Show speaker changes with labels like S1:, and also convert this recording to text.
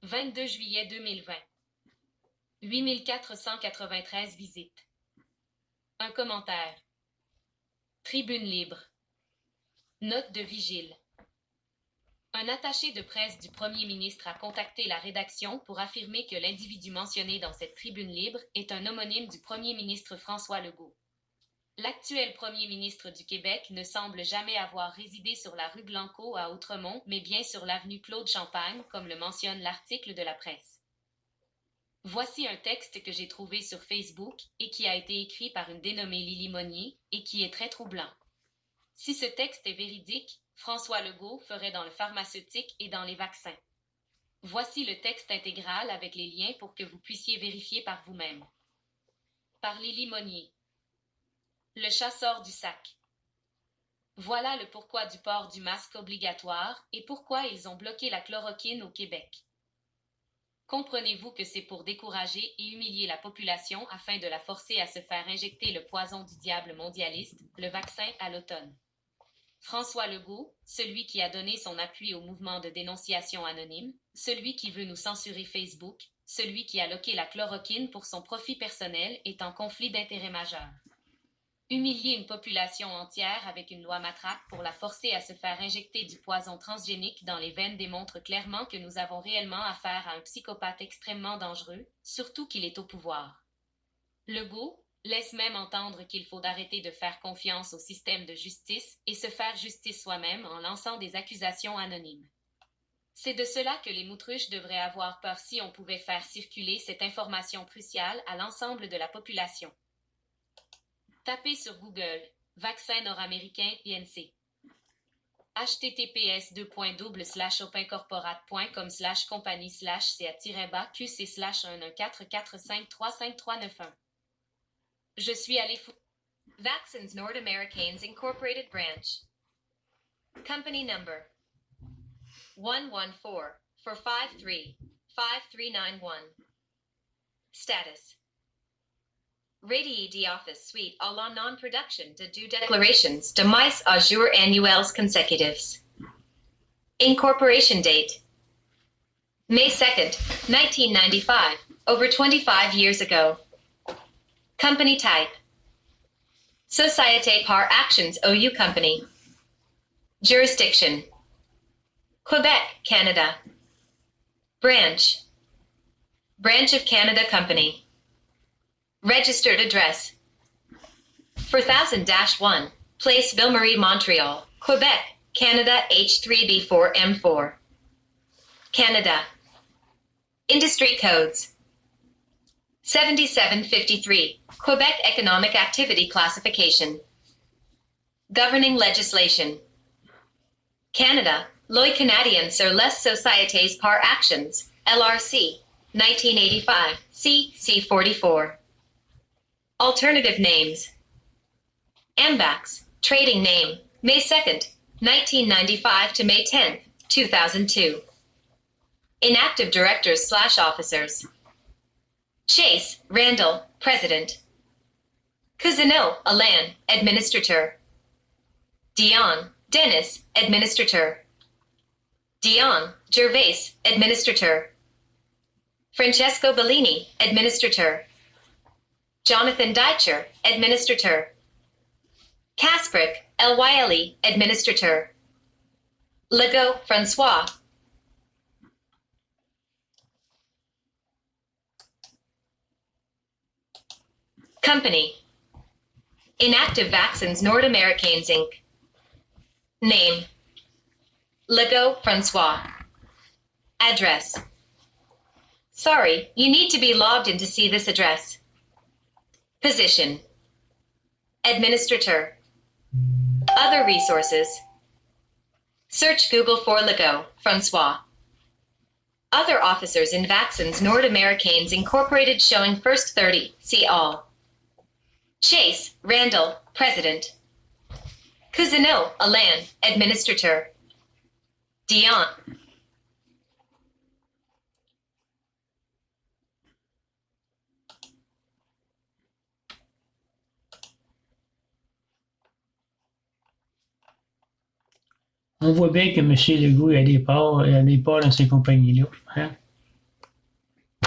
S1: 22 juillet 2020. 8493 visites. Un commentaire. Tribune libre. Note de vigile. Un attaché de presse du Premier ministre a contacté la rédaction pour affirmer que l'individu mentionné dans cette tribune libre est un homonyme du Premier ministre François Legault. L'actuel Premier ministre du Québec ne semble jamais avoir résidé sur la rue Blanco à Outremont, mais bien sur l'avenue Claude-Champagne, comme le mentionne l'article de la presse. Voici un texte que j'ai trouvé sur Facebook et qui a été écrit par une dénommée Lily Monnier et qui est très troublant. Si ce texte est véridique, François Legault ferait dans le pharmaceutique et dans les vaccins. Voici le texte intégral avec les liens pour que vous puissiez vérifier par vous-même. Par Lily Monnier. Le chat sort du sac. Voilà le pourquoi du port du masque obligatoire et pourquoi ils ont bloqué la chloroquine au Québec. Comprenez-vous que c'est pour décourager et humilier la population afin de la forcer à se faire injecter le poison du diable mondialiste, le vaccin, à l'automne. François Legault, celui qui a donné son appui au mouvement de dénonciation anonyme, celui qui veut nous censurer Facebook, celui qui a loqué la chloroquine pour son profit personnel, est en conflit d'intérêts majeur. Humilier une population entière avec une loi matraque pour la forcer à se faire injecter du poison transgénique dans les veines démontre clairement que nous avons réellement affaire à un psychopathe extrêmement dangereux, surtout qu'il est au pouvoir. Legault laisse même entendre qu'il faut arrêter de faire confiance au système de justice et se faire justice soi-même en lançant des accusations anonymes. C'est de cela que les moutruches devraient avoir peur si on pouvait faire circuler cette information cruciale à l'ensemble de la population. Tapez sur Google « Vaccin nord-américain INC ». https://opencorporat.com/compagnie/ca-qc/11445353591. Je suis allé Vaccines North Americans Incorporated Branch. Company number 114-453-5391. Status. Radii de office suite à la non-production de deux declarations de mais à jour annuels consécutifs. Incorporation date. May 2nd, 1995, over 25 years ago. Company type. Société par Actions OU Company. Jurisdiction. Quebec, Canada. Branch. Branch of Canada Company. Registered address. 4000-1, Place Ville-Marie, Montreal, Quebec, Canada H3B4M4. Canada. Industry codes. 7753, Quebec Economic Activity Classification. Governing legislation. Canada, Loi canadienne sur les sociétés par actions, LRC, 1985, C.C. 44. Alternative names. Ambax, trading name, May 2nd, 1995 to May 10th, 2002. Inactive directors/officers. Chase, Randall, President. Cousineau, Alain, Administrateur. Dion, Dennis, Administrateur. Dion, Gervais, Administrateur. Francesco Bellini, Administrateur. Jonathan Deitcher, Administrateur. Kasprick, L.Y.L.E., Administrateur. Legault, François. Company. Inactive Vaccines Nord Americans Inc. Name. Legault, François. Address. Sorry, you need to be logged in to see this address. Position. Administrateur. Other resources. Search Google for Legault, François. Other officers in Vaccines Nord Americans Incorporated showing first 30, see all. Chase, Randall, President. Cousineau, Alain, Administrateur. Dion.
S2: On voit bien que M. Legault a des parts dans ces compagnies-là. Hein?